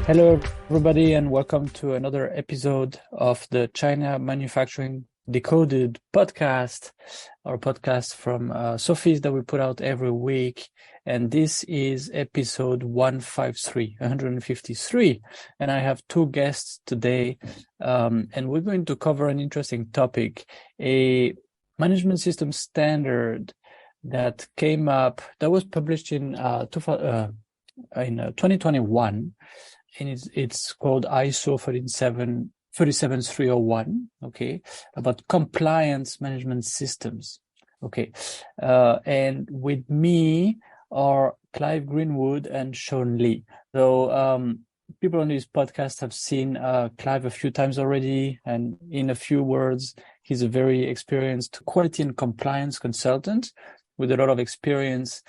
Hello, everybody, and welcome to another episode of the China Manufacturing Decoded podcast, our podcast from Sofeast that we put out every week. And this is episode 153. And I have two guests today, and we're going to cover an interesting topic, a management system standard that came up, that was published in 2021. And it's called ISO 37301, okay, about compliance management systems, okay. And with me are Clive Greenwood and Sean Lee. So people on this podcast have seen Clive a few times already, and in a few words, he's a very experienced quality and compliance consultant with a lot of experience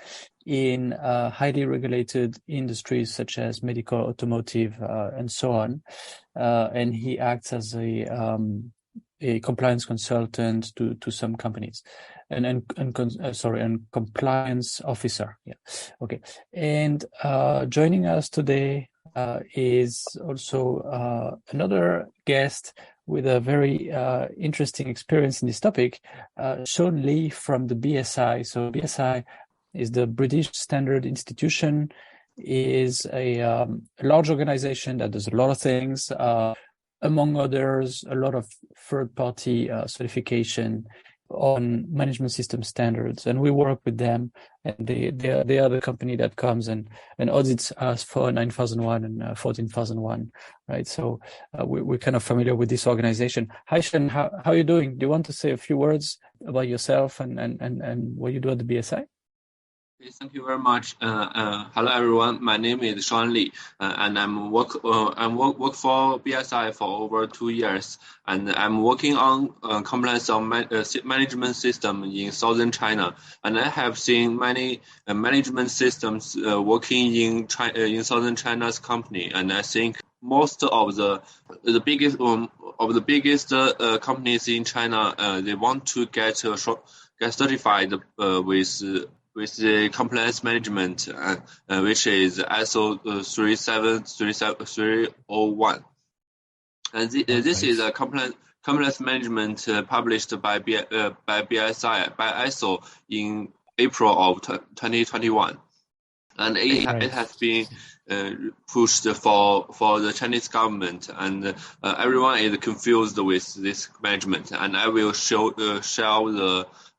in highly regulated industries such as medical, automotive, and so on. And he acts as a compliance consultant to some companies, and compliance officer. Yeah, okay. And joining us today is also another guest with a very interesting experience in this topic, Sean Lee from the BSI. So BSI is the British Standard Institution, is a large organization that does a lot of things, among others, a lot of third-party certification on management system standards. And we work with them, and they are the company that comes and audits us for 9001 and 14001, right? So we're kind of familiar with this organization. Hi, Sean, how are you doing? Do you want to say a few words about yourself and what you do at the BSI? Thank you very much. Hello, everyone. My name is Sean Lee, and I'm work for BSI for over 2 years, and I'm working on compliance of management system in southern China. And I have seen many management systems working in southern China's company, and I think most of the biggest companies in China they want to get certified with the compliance management, which is ISO 37301. And this is a compliance management published by BSI, by ISO in April of 2021. And it has been pushed for the Chinese government, and everyone is confused with this management. And I will share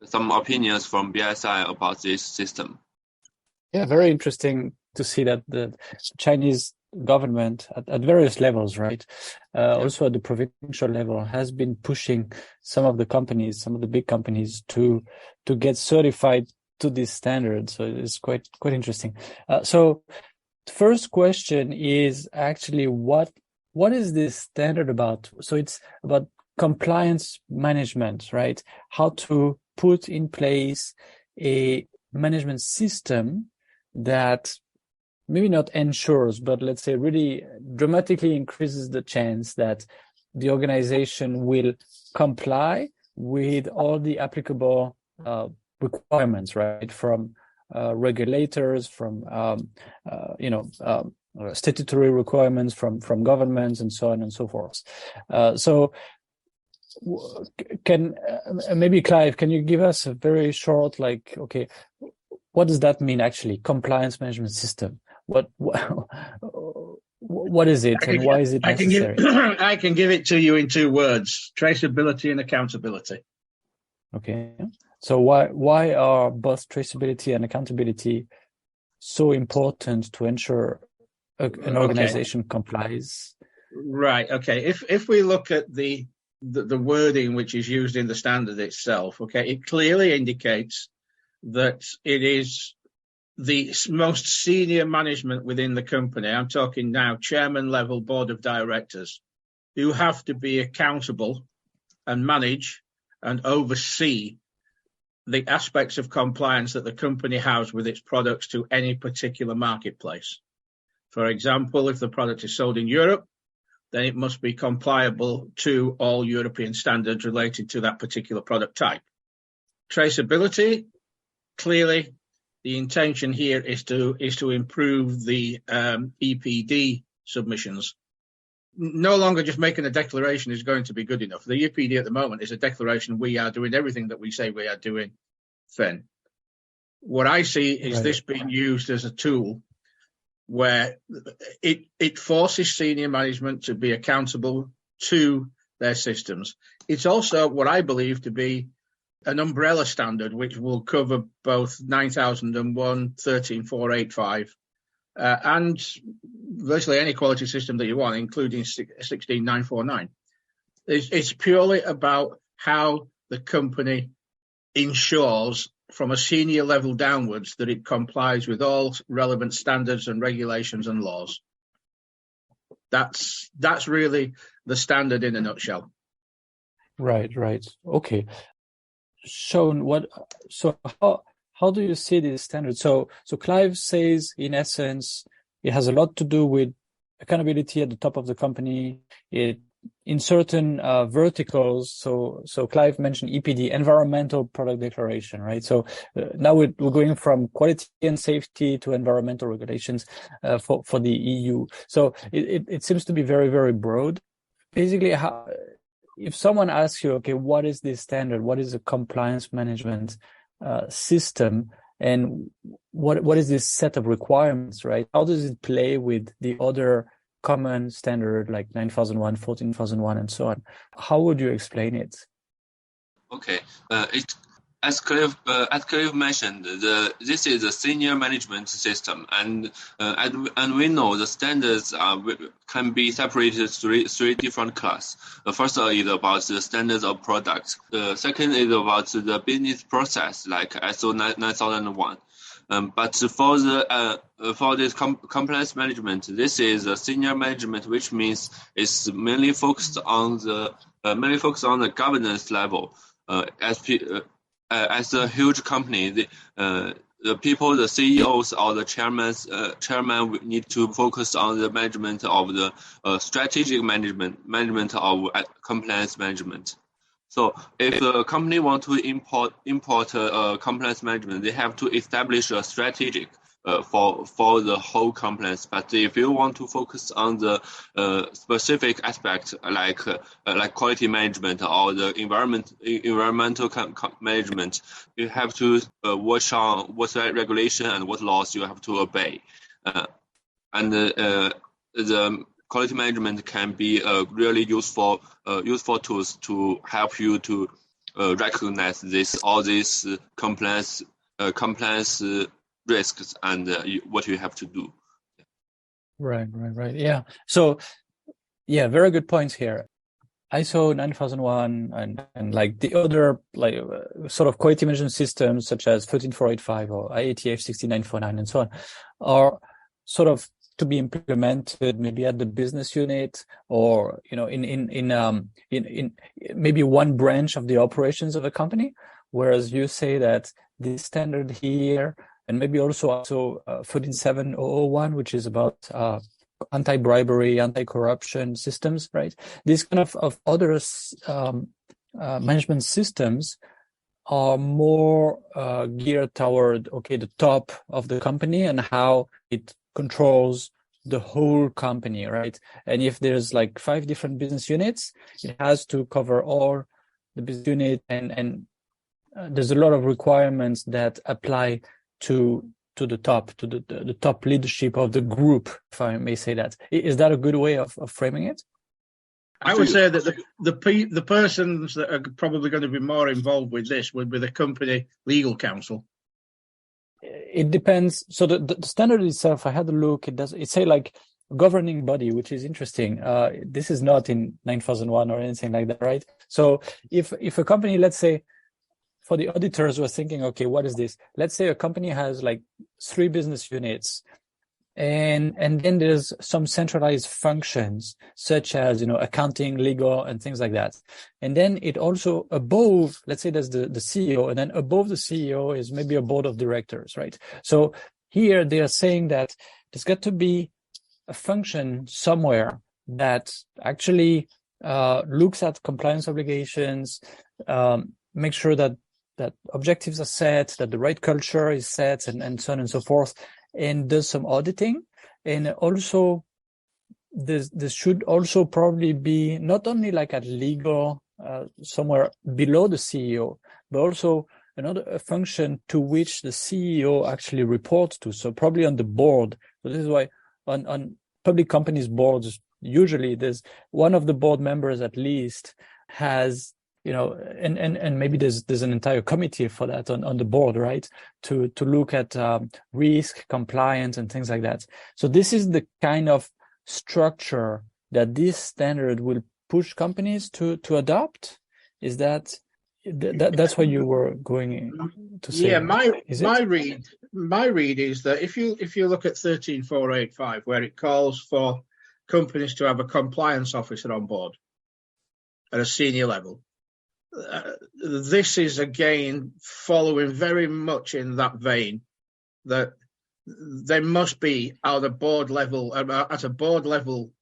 some opinions from BSI about this system. Yeah, very interesting to see that the Chinese government at various levels, right? Also at the provincial level, has been pushing some of the big companies to get certified to this standard. So it's quite interesting. So the first question is actually what is this standard about? So it's about compliance management, right? How to put in place a management system that maybe not ensures, but let's say really dramatically increases the chance that the organization will comply with all the applicable requirements, right? From regulators, from statutory requirements from governments, and so on and so forth. So can maybe Clive, can you give us a very short, okay, what does that mean actually? Compliance management system. What is it, and why is it necessary? I can give it to you in 2 words: traceability and accountability. Okay. So why are both traceability and accountability so important to ensure an organization complies? Right. Okay. If we look at the wording which is used in the standard itself, okay, it clearly indicates that it is the most senior management within the company. I'm talking now chairman level board of directors, who have to be accountable and manage and oversee the aspects of compliance that the company has with its products to any particular marketplace. For example, if the product is sold in Europe, then it must be compliable to all European standards related to that particular product type. Traceability, clearly, the intention here is to improve the EPD submissions. No longer just making a declaration is going to be good enough. The EPD at the moment is a declaration we are doing everything that we say we are doing. Then what I see is this being used as a tool where it forces senior management to be accountable to their systems. It's also what I believe to be an umbrella standard which will cover both 9001, 13485, and virtually any quality system that you want, including 16949. It's purely about how the company ensures from a senior level downwards that it complies with all relevant standards and regulations and laws. That's really the standard in a nutshell. Right. Okay. Sean, how do you see this standard? So Clive says, in essence, it has a lot to do with accountability at the top of the company. In certain verticals, so Clive mentioned EPD, environmental product declaration, right? So now we're going from quality and safety to environmental regulations for the EU. So it seems to be very, very broad. Basically, if someone asks you, okay, what is this standard? What is a compliance management system? And what is this set of requirements, right? How does it play with the other common standard like 9001, 14001, and so on? How would you explain it? Okay, as Clive mentioned, this is a senior management system, and we know the standards can be separated three different classes. The first is about the standards of products. The second is about the business process, like ISO 9001. But for this compliance management, this is a senior management, which means it's mainly focused on the governance level. As a huge company, the people, the CEOs or the chairman need to focus on the management of the strategic management of compliance management. So if a company want to import compliance management, they have to establish a strategic for the whole compliance. But if you want to focus on the specific aspect like quality management or the environmental management, you have to watch on what regulation and what laws you have to obey. And the quality management can be really useful tools to help you to recognize all these compliance risks and what you have to do. Right. Yeah. So, yeah, very good points here. ISO 9001 and like the other sort of quality management systems such as 13485 or IATF 16949 and so on are sort of to be implemented maybe at the business unit or in maybe one branch of the operations of a company, whereas you say that this standard here and maybe also 14701, which is about anti-bribery, anti-corruption systems, right? These kind of other management systems are more geared toward the top of the company and how it controls the whole company, right? And if there's like 5 different business units, it has to cover all the business unit, and there's a lot of requirements that apply to the top, to the top leadership of the group, if I may say that. Is that a good way of framing it? I would say that the persons that are probably going to be more involved with this would be the company legal counsel. It depends. So the standard itself, I had a look. It say like governing body, which is interesting. This is not in 9001 or anything like that, right? So if a company, let's say, for the auditors who are thinking, okay, what is this? Let's say a company has like 3 business units, and then there's some centralized functions such as accounting, legal, and things like that. And then it also above, let's say there's the CEO, and then above the CEO is maybe a board of directors, right? So here they are saying that there's got to be a function somewhere that actually looks at compliance obligations, make sure that objectives are set, that the right culture is set, and so on and so forth, and does some auditing, and also this should also probably be not only like at legal somewhere below the CEO, but also another function to which the CEO actually reports to. So probably on the board. So this is why on public companies boards, usually there's one of the board members at least has, and maybe there's an entire committee for that on the board, right? To look at risk, compliance, and things like that. So this is the kind of structure that this standard will push companies to adopt. Is that's what you were going to say? Yeah, my read is that if you look at 13485, where it calls for companies to have a compliance officer on board at a senior level, this is again following very much in that vein, that there must be at a board level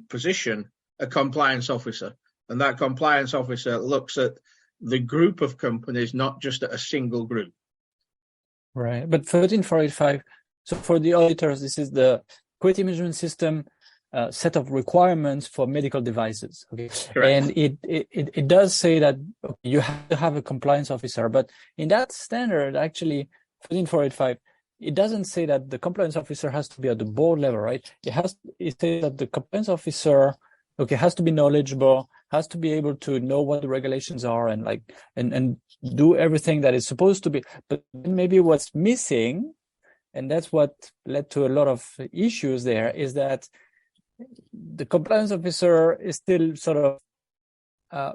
position a compliance officer, and that compliance officer looks at the group of companies, not just at a single group. Right, but 13485. So for the auditors, this is the quality management system set of requirements for medical devices. Okay, correct. And it does say that you have to have a compliance officer, but in that standard, actually, 13485, it doesn't say that the compliance officer has to be at the board level, right? It says that the compliance officer, has to be knowledgeable, has to be able to know what the regulations are and do everything that is supposed to be. But maybe what's missing, and that's what led to a lot of issues there, is that the compliance officer is still sort of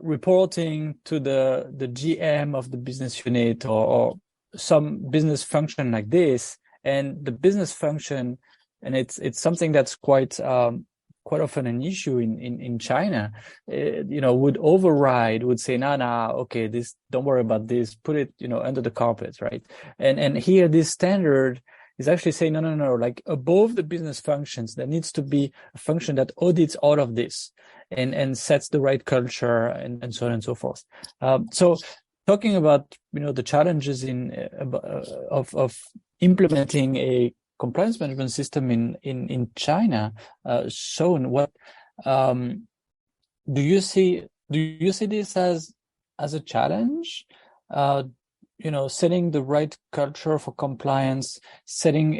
reporting to the GM of the business unit or some business function like this, and the business function, and it's something that's quite often an issue in China, would say, okay, this, don't worry about this, put it, under the carpet, right? And here this standard is actually saying, no, like above the business functions, there needs to be a function that audits all of this and sets the right culture and so on and so forth. So talking about, the challenges of implementing a compliance management system in China, Sean, what do you see this as a challenge? Setting the right culture for compliance, setting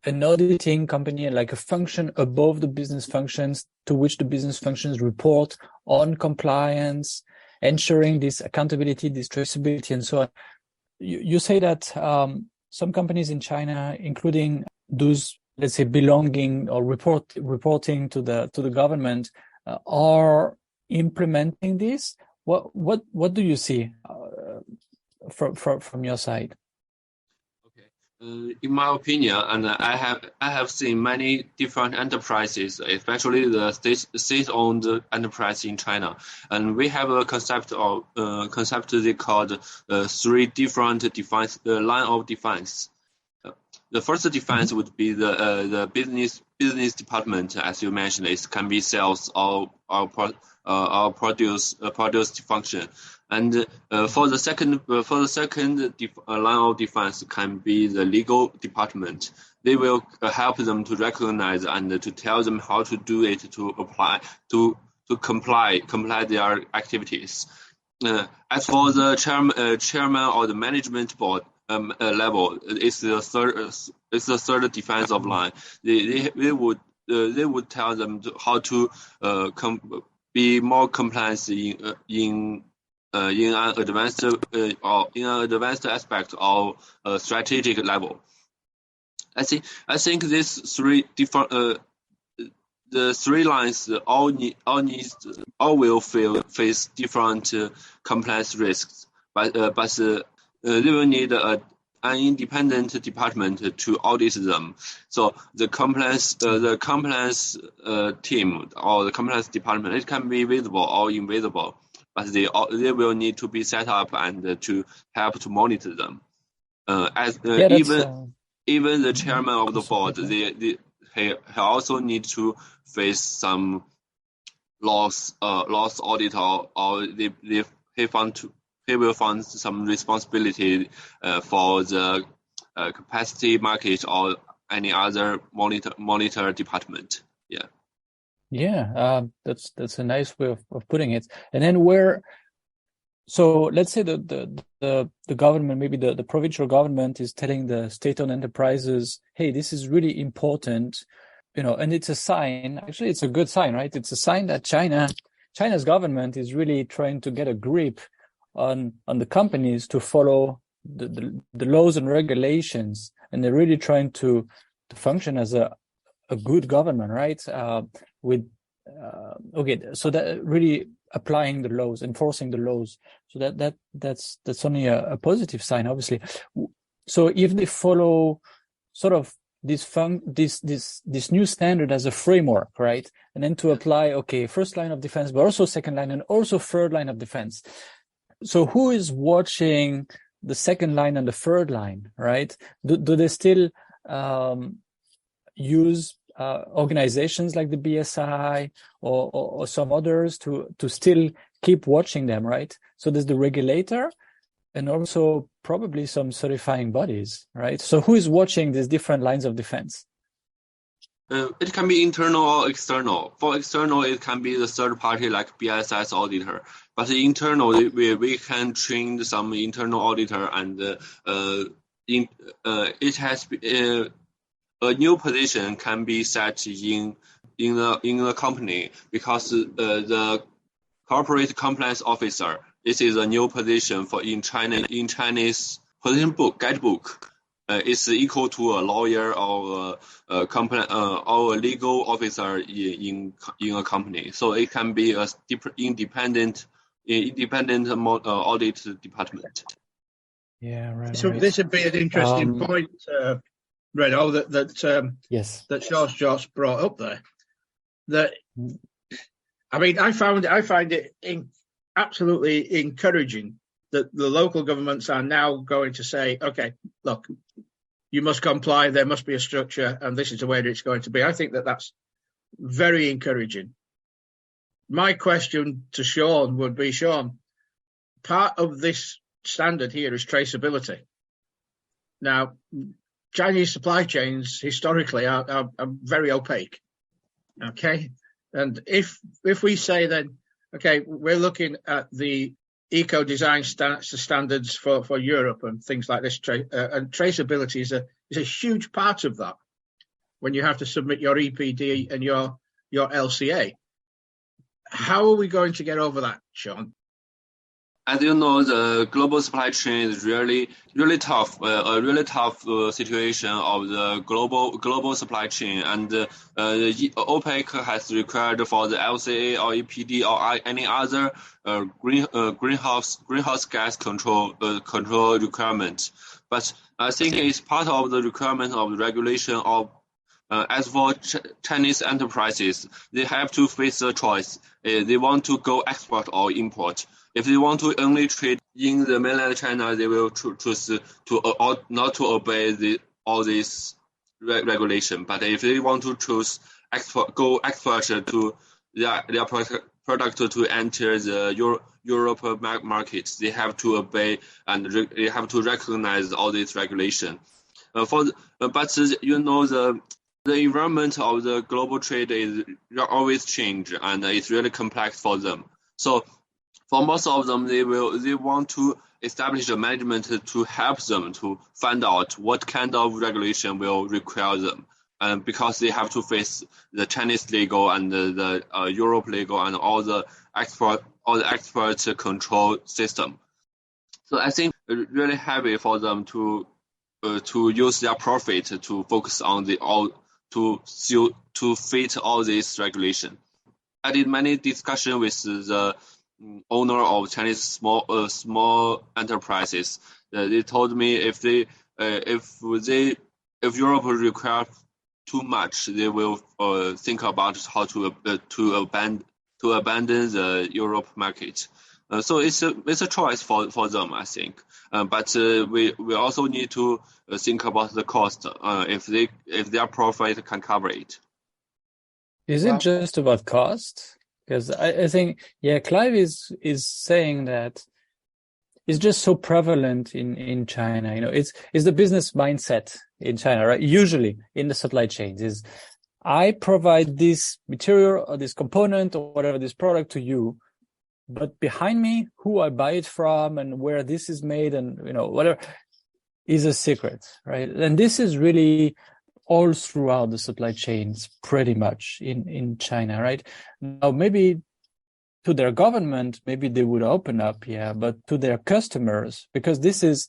an auditing company, like a function above the business functions to which the business functions report on compliance, ensuring this accountability, this traceability, and so on. You say that some companies in China, including those, let's say, belonging or reporting to the government, are implementing this. What do you see from your side? Okay, in my opinion, and I have seen many different enterprises, especially the state-owned enterprise in China, and we have a concept they called three different line of defense. The first defense would be the business department, as you mentioned. It can be sales or produce function, and for the second line of defense can be the legal department. They will help them to recognize and to tell them how to do it, to apply to comply their activities. As for the chairman or the management board level, it's the third defense of line. They would tell them how to be more compliant in an advanced aspect of strategic level. I think these three different the three lines all will face different compliance risks, but they will need an independent department to audit them. So the compliance team or the compliance department, it can be visible or invisible, but they will need to be set up and to help to monitor them. Even the chairman of the board, he also need to face some loss auditor, or he will find some responsibility for the capacity market or any other monitor department. Yeah, that's a nice way of putting it. And then so let's say the government, maybe the provincial government is telling the state-owned enterprises, hey, this is really important, and it's a sign. Actually, it's a good sign, right? It's a sign that China's government is really trying to get a grip on the companies to follow the laws and regulations, and they're really trying to function as a good government, right? So that really applying the laws, enforcing the laws. So that's only a positive sign, obviously. So if they follow sort of this new standard as a framework, right? And then to apply, first line of defense, but also second line and also third line of defense. So who is watching the second line and the third line, right? Do they still use organizations like the BSI or some others to still keep watching them, right? So there's the regulator and also probably some certifying bodies, right? So who is watching these different lines of defense? It can be internal or external. For external, it can be the third party like BSI's auditor. But internal, we can train some internal auditor, and it has a new position can be set in the company, because the corporate compliance officer, this is a new position in Chinese position guidebook. It's equal to a lawyer or a legal officer in a company. So it can be a independent audit department. Yeah, right. So this would be an interesting point, Renaud, that George brought up there. That, I mean, I find it absolutely encouraging that the local governments are now going to say, okay, look, you must comply, there must be a structure, and this is the way that it's going to be. I think that's very encouraging. My question to Sean would be, Sean, part of this standard here is traceability. Now, Chinese supply chains historically are very opaque, okay? And if we say then, okay, we're looking at the eco-design standards for Europe and things like this, and traceability is a huge part of that when you have to submit your EPD and your LCA. How are we going to get over that, Sean? As you know, the global supply chain is really tough, a really tough situation of the global supply chain, and the OPEC has required for the LCA or EPD or any other greenhouse gas control requirement. But I think it's part of the requirement of the regulation of. As for Chinese enterprises, they have to face a choice. They want to go export or import. If they want to only trade in the mainland China, they will choose to not to obey all this regulation. But if they want to choose export to their product to enter the Europe market, they have to obey and they have to recognize all this regulation. But you know the environment of the global trade is always change, and it's really complex for them. So for most of them, they want to establish a management to help them to find out what kind of regulation will require them, and because they have to face the Chinese legal and the Europe legal and all the export control system. So I think it's really heavy for them to use their profit to focus on to fit all this regulation. I did many discussions with the owner of Chinese small enterprises. They told me if Europe require too much, they will think about how to abandon the Europe market. So it's a choice for them, I think. But we also need to think about the cost if their profit can cover it. Is it just about cost? Because I think, Clive is saying that it's just so prevalent in China. It's the business mindset in China, right? Usually in the supply chains is I provide this material or this component or whatever, this product to you, but behind me, who I buy it from and where this is made and, whatever is a secret, right? And this is really all throughout the supply chains pretty much in China, right? Now, maybe to their government, maybe they would open up, but to their customers, because this is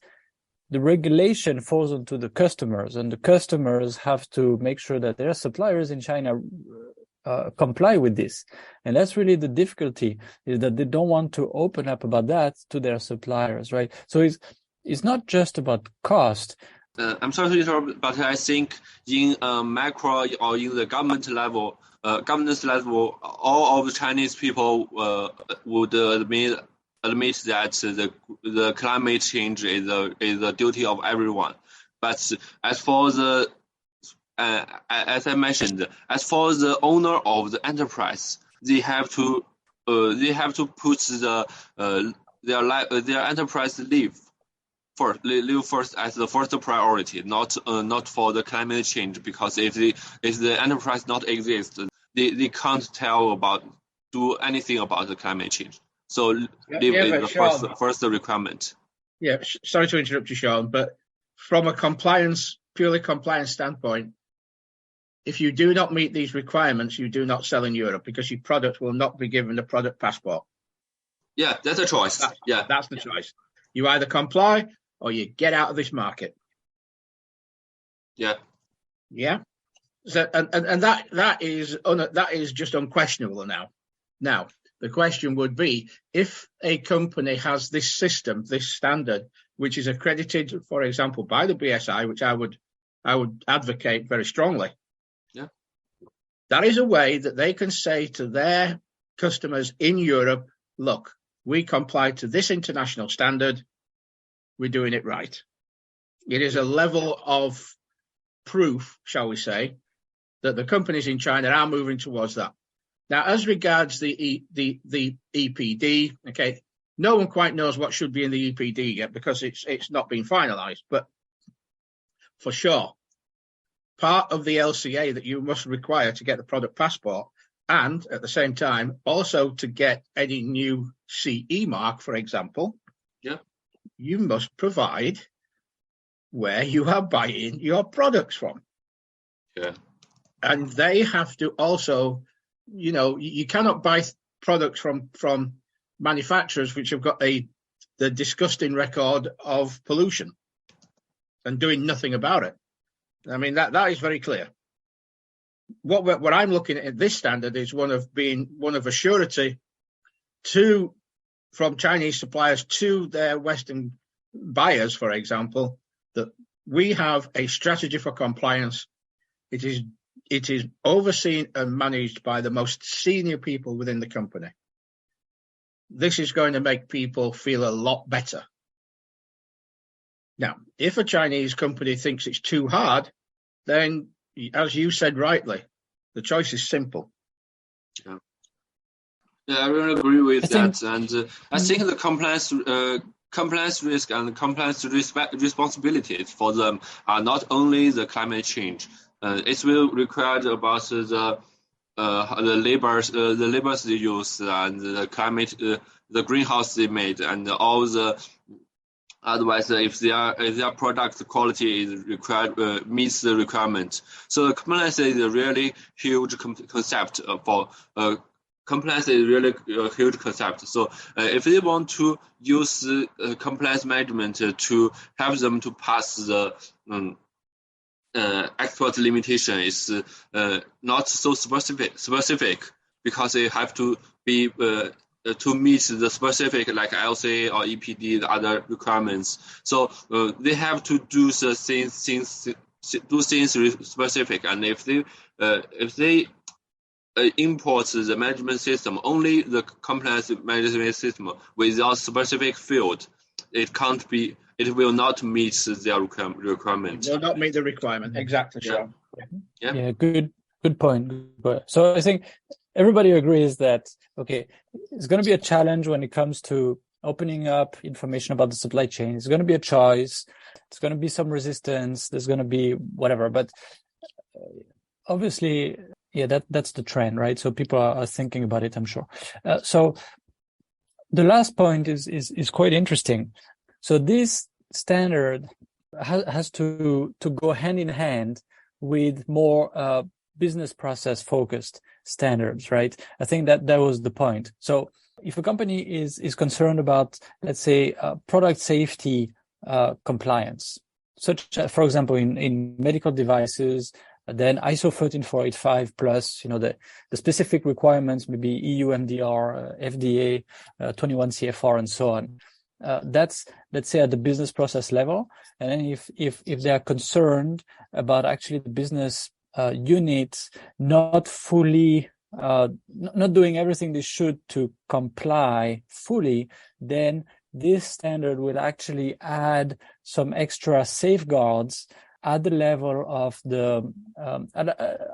the regulation falls onto the customers, and the customers have to make sure that their suppliers in China comply with this. And that's really the difficulty, is that they don't want to open up about that to their suppliers, right? So it's not just about cost. I'm sorry to interrupt, but I think in macro or in the government level, all of the Chinese people would admit that the climate change is the duty of everyone. But as for the as I mentioned, as for the owner of the enterprise, they have to put their enterprise live first as the first priority, not for the climate change. Because if the enterprise not exist, they can't do anything about the climate change. So live is the first requirement. Yeah, sorry to interrupt you, Sean, but from a purely compliance standpoint, if you do not meet these requirements, you do not sell in Europe, because your product will not be given a product passport. Yeah, that's a choice. That's the choice. You either comply or you get out of this market. Yeah. So, and that is just unquestionable now. Now, the question would be, if a company has this system, this standard, which is accredited, for example, by the BSI, which I would advocate very strongly. Yeah. That is a way that they can say to their customers in Europe, look, we comply to this international standard. We're doing it right. It is a level of proof, shall we say, that the companies in China are moving towards that. Now, as regards the EPD, okay, no one quite knows what should be in the EPD yet, because it's not been finalized. But for sure, part of the LCA that you must require to get the product passport, and at the same time also to get any new CE mark, for example, you must provide where you are buying your products from. Yeah. And they have to also, you cannot buy products from manufacturers which have got the disgusting record of pollution and doing nothing about it. I mean, that is very clear. What I'm looking at this standard is one of a surety from Chinese suppliers to their Western buyers, for example, that we have a strategy for compliance. It is overseen and managed by the most senior people within the company. This is going to make people feel a lot better. Now, if a Chinese company thinks it's too hard, then, as you said rightly, the choice is simple. Yeah, I really agree with that. And I think the compliance risk and compliance responsibilities for them are not only the climate change. It will require about the labors they use and the climate, the greenhouse they made, and all the otherwise if their product quality is required meets the requirement. So compliance is a really huge concept for. Compliance is really a huge concept. So if they want to use compliance management to help them to pass the export limitation, is not so specific, because they have to be to meet the specific like LCA or EPD, the other requirements. So they have to do the things specific. And if they import the management system, only the compliance management system without specific field, it will not meet their requirement. It will not meet the requirement. Exactly, Sean. Yeah, good point. So I think everybody agrees that, okay, it's going to be a challenge when it comes to opening up information about the supply chain. It's going to be a choice. It's going to be some resistance. There's going to be whatever, but obviously, yeah, that's the trend, right? So people are thinking about it, I'm sure. So the last point is quite interesting. So this standard has to go hand in hand with more business process focused standards, right? I think that was the point. So if a company is concerned about, let's say, product safety compliance, such as, for example, in medical devices, then ISO 13485 plus, the specific requirements, maybe EU MDR, FDA, 21 CFR, and so on. That's, let's say, at the business process level. And then if they are concerned about actually the business units not fully, not doing everything they should to comply fully, then this standard will actually add some extra safeguards at the level of the,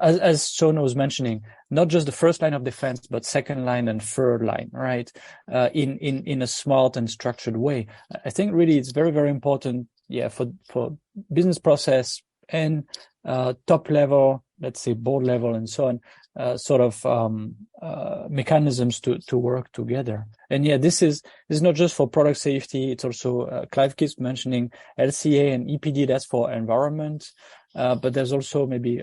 as Sean was mentioning, not just the first line of defense, but second line and third line, right? In a smart and structured way. I think really it's very, very important, for business process and top level, let's say board level and so on, mechanisms to work together. And this is not just for product safety. It's also, Clive keeps mentioning LCA and EPD, that's for environment. But there's also maybe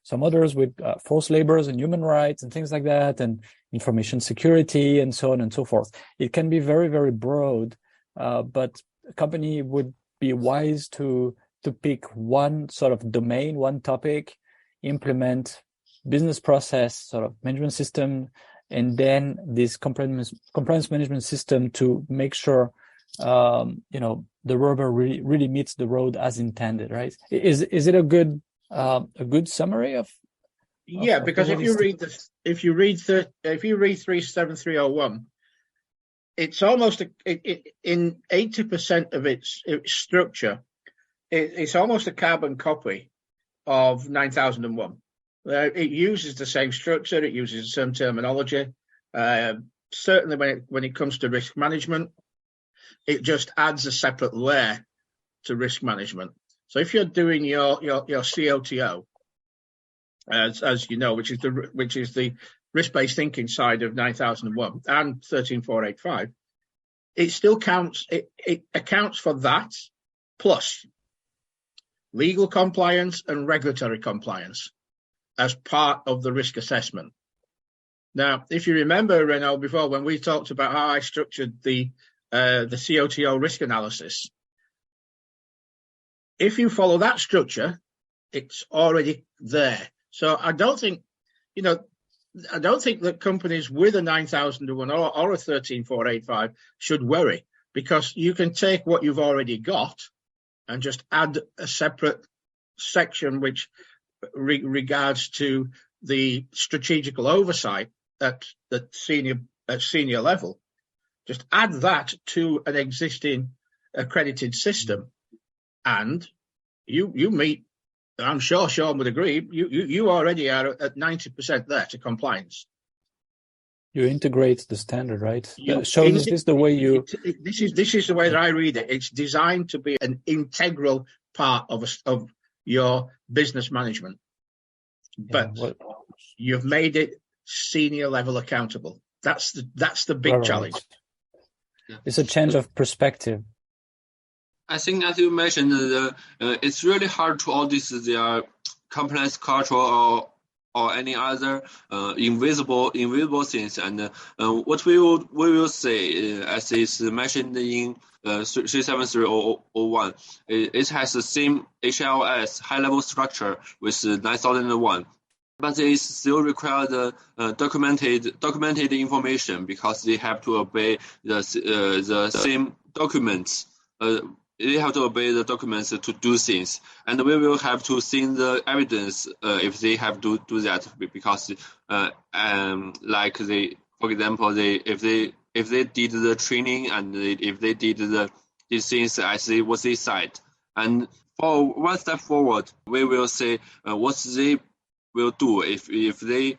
some others with forced labors and human rights and things like that, and information security and so on and so forth. It can be very, very broad, but a company would be wise to pick one sort of domain, one topic, implement business process sort of management system, and then this compliance management system to make sure the rubber really meets the road as intended, right? Is it a good summary of? Because if you read 37301, it's almost in 80% of its structure, it's almost a carbon copy of 9001. It uses the same structure, it uses the same terminology. Certainly when it comes to risk management, it just adds a separate layer to risk management. So if you're doing your COTO, as you know, which is the risk-based thinking side of 9001 and 13485, it still counts. It accounts for that plus legal compliance and regulatory compliance as part of the risk assessment. Now, if you remember, Renaud, before when we talked about how I structured the COTO risk analysis, if you follow that structure, it's already there. So I don't think that companies with a 9001 or a 13485 should worry, because you can take what you've already got and just add a separate section which regards to the strategical oversight at the senior level. Just add that to an existing accredited system, and you meet. I'm sure Sean would agree. You already are at 90% there to compliance. You integrate the standard, right? Sean, is this the way you? This is the way that I read it. It's designed to be an integral part of your business management, but you've made it senior level accountable. That's the big challenge. It's a change of perspective. I think, as you mentioned, it's really hard to audit their compliance culture or any other invisible things. And what we will say, as is mentioned in 37301, it has the same HLS high level structure with 9001. But they still require the documented information, because they have to obey the same documents. They have to obey the documents to do things, and we will have to see the evidence if they have to do that, because like for example, if they did the training and if they did these things as what they said, and for one step forward, we will say what they will do if they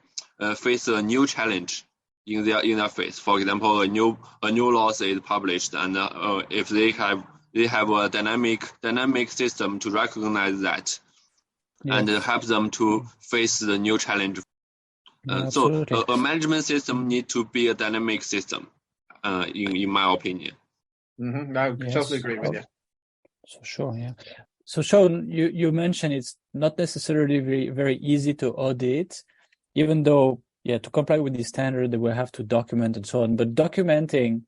face a new challenge in their face. For example, a new law is published, and if they have a dynamic system to recognize that. and help them to face the new challenge. So a management system needs to be a dynamic system, in my opinion. Mm-hmm. No, yes. Totally agree with you. So sure, yeah. So Sean, you mentioned it's not necessarily very easy to audit, even though, to comply with the standard, they will have to document and so on. But documenting,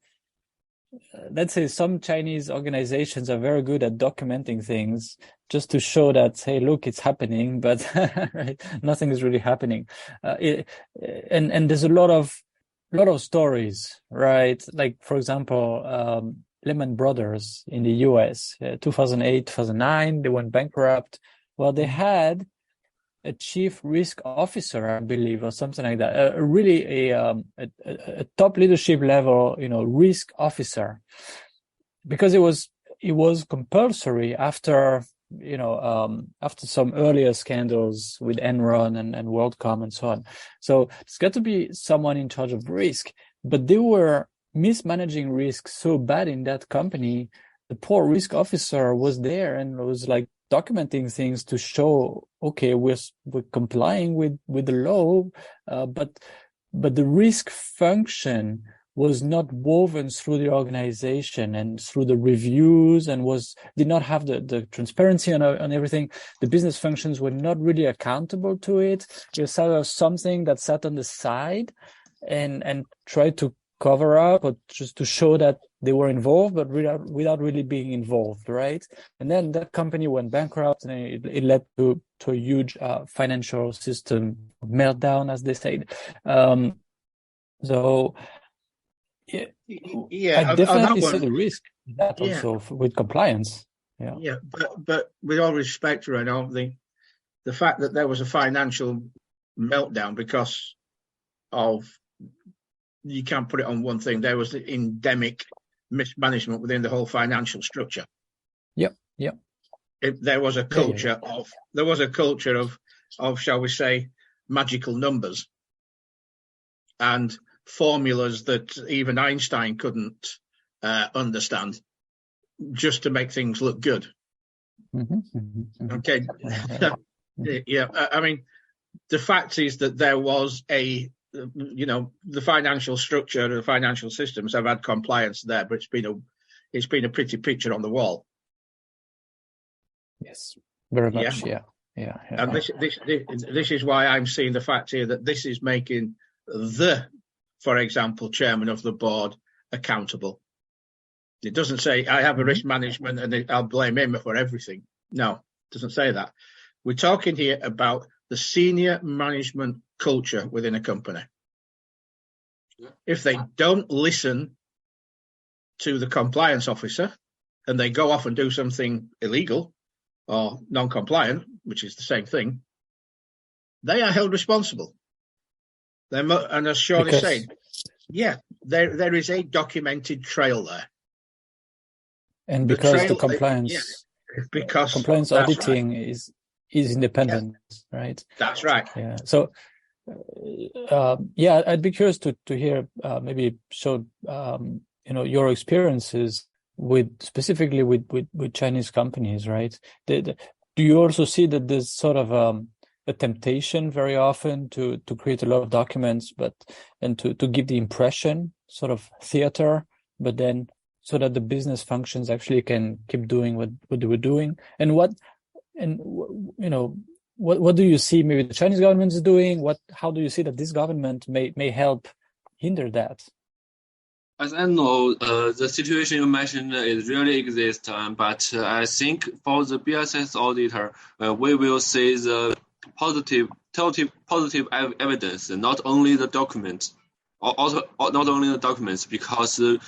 let's say some Chinese organizations are very good at documenting things just to show that, hey, look, it's happening, but right, nothing is really happening. And there's a lot of stories, right? Like, for example, Lehman Brothers in the US, 2008, 2009, they went bankrupt. Well, they had a chief risk officer, I believe, or something like that. A top leadership level, risk officer, because it was compulsory after some earlier scandals with Enron and WorldCom and so on. So it's got to be someone in charge of risk, but they were mismanaging risk so bad in that company. The poor risk officer was there and was like documenting things to show, okay, we're complying with the law, but the risk function was not woven through the organization and through the reviews, and did not have the transparency on everything. The business functions were not really accountable to it. It was sort of something that sat on the side and tried to cover up, or just to show that they were involved, but without really being involved, right? And then that company went bankrupt, and it led to a huge financial system meltdown, as they said. So I definitely see the risk in that also with compliance. Yeah, but with all respect, Renaud, the fact that there was a financial meltdown because of, you can't put it on one thing, there was the endemic mismanagement within the whole financial structure. Yep. There was a culture of, shall we say, magical numbers and formulas that even Einstein couldn't understand, just to make things look good. Okay. Yeah. I mean, the fact is that there was the financial structure, the financial systems have had compliance there, but it's been a pretty picture on the wall. Yes, very much. Yeah. And this is why I'm seeing the fact here that this is making for example, chairman of the board accountable. It doesn't say I have a risk management and I'll blame him for everything. No, it doesn't say that. We're talking here about the senior management culture within a company. If they don't listen to the compliance officer and they go off and do something illegal or non-compliant, which is the same thing, they are held responsible. And as Sean is saying, there is a documented trail there. And because the compliance, compliance auditing is independent, right? That's right. Yeah. So, I'd be curious to hear maybe Sean, your experiences specifically with Chinese companies, right? Do you also see that there's sort of a temptation very often to create a lot of documents, and to give the impression, sort of theater, but then so that the business functions actually can keep doing what they were doing? And what do you see maybe the Chinese government is doing? How do you see that this government may help hinder that? As I know, the situation you mentioned is really exists, but I think for the BSS auditor, we will see the positive evidence, not only the documents, also not only the documents, because the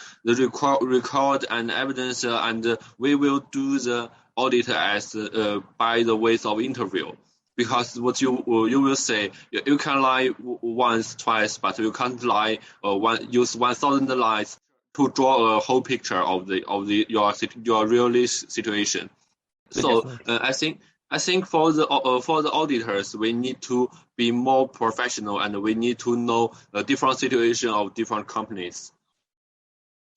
record and evidence, and we will do the audit as by the ways of interview. Because what you will say, you can lie once, twice, but you can't lie use 1,000 lies to draw a whole picture of your real situation. So I think for the auditors, we need to be more professional, and we need to know the different situation of different companies.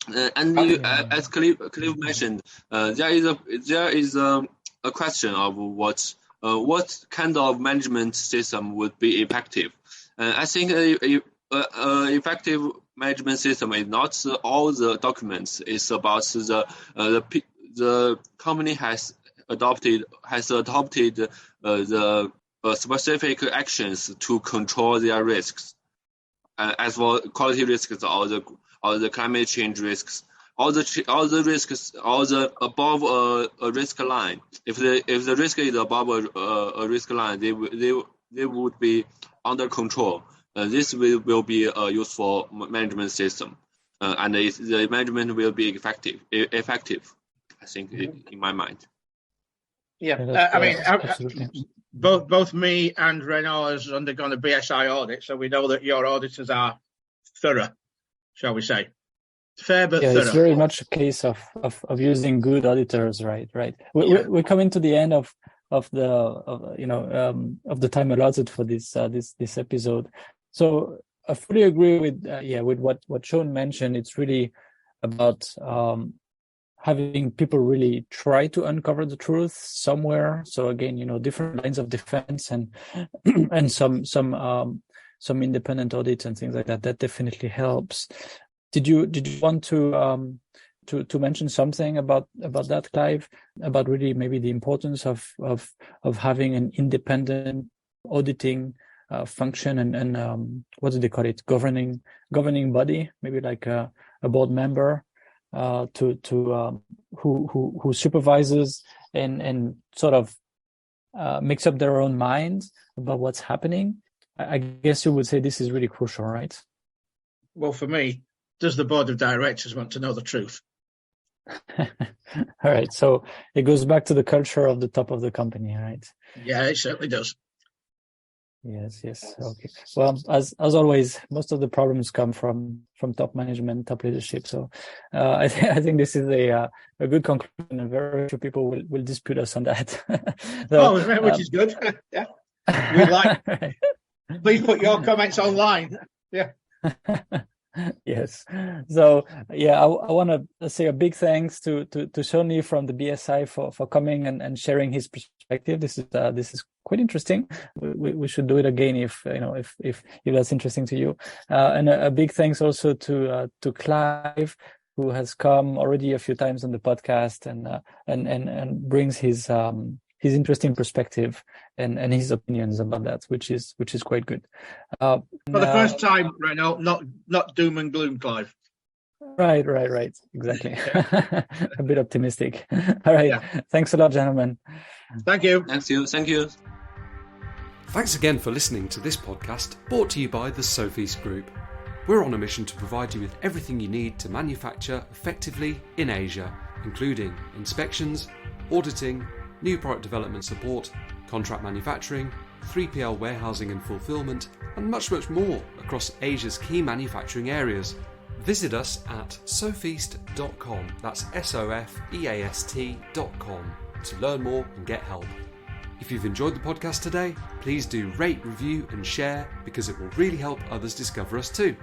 As Clive mentioned, there is a question of what what kind of management system would be effective. I think a effective management system is not all the documents. It's about the company has adopted the specific actions to control their risks. As for quality risks or the climate change risks, all the risks, all the above a risk line. If the risk is above a risk line, they would be under control. This will be a useful management system, and the management will be effective. I think, in my mind. Yeah, I mean, both me and Renaud has undergone a BSI audit, so we know that your auditors are thorough, shall we say? Fair but thorough. It's very much a case of using good auditors, right? We're coming to the end of the time allotted for this episode. So I fully agree with what Sean mentioned. It's really about having people really try to uncover the truth somewhere. So again, different lines of defense and some independent audits and things like that. That definitely helps. Did you want to mention something about that, Clive? About really maybe the importance of having an independent auditing function and what do they call it? Governing body, maybe like a board member who supervises and sort of makes up their own minds about what's happening. I guess you would say this is really crucial, right? Well, for me, does the board of directors want to know the truth? All right. So it goes back to the culture of the top of the company, right? Yeah, it certainly does. Yes. Okay. Well, as always, most of the problems come from top management, top leadership. So I think this is a good conclusion, and very few people will dispute us on that. So, which is good. Yeah, we like. Right. Please put your comments online. Yeah. Yes. So I want to say a big thanks to Shoni from the BSI for coming and sharing his perspective. This is quite interesting. We should do it again if that's interesting to you. And a big thanks also to Clive, who has come already a few times on the podcast and brings his interesting perspective and his opinions about that, which is quite good. For the first time, Renaud, not doom and gloom, Clive. Right. Exactly. A bit optimistic. All right. Yeah. Thanks a lot, gentlemen. Thank you. Thank you. Thanks again for listening to this podcast, brought to you by the Sofeast Group. We're on a mission to provide you with everything you need to manufacture effectively in Asia, including inspections, auditing, new product development support, contract manufacturing, 3PL warehousing and fulfillment, and much more across Asia's key manufacturing areas. Visit us at sofeast.com, that's SOFEAST.com, to learn more and get help. If you've enjoyed the podcast today, please do rate, review and share, because it will really help others discover us too.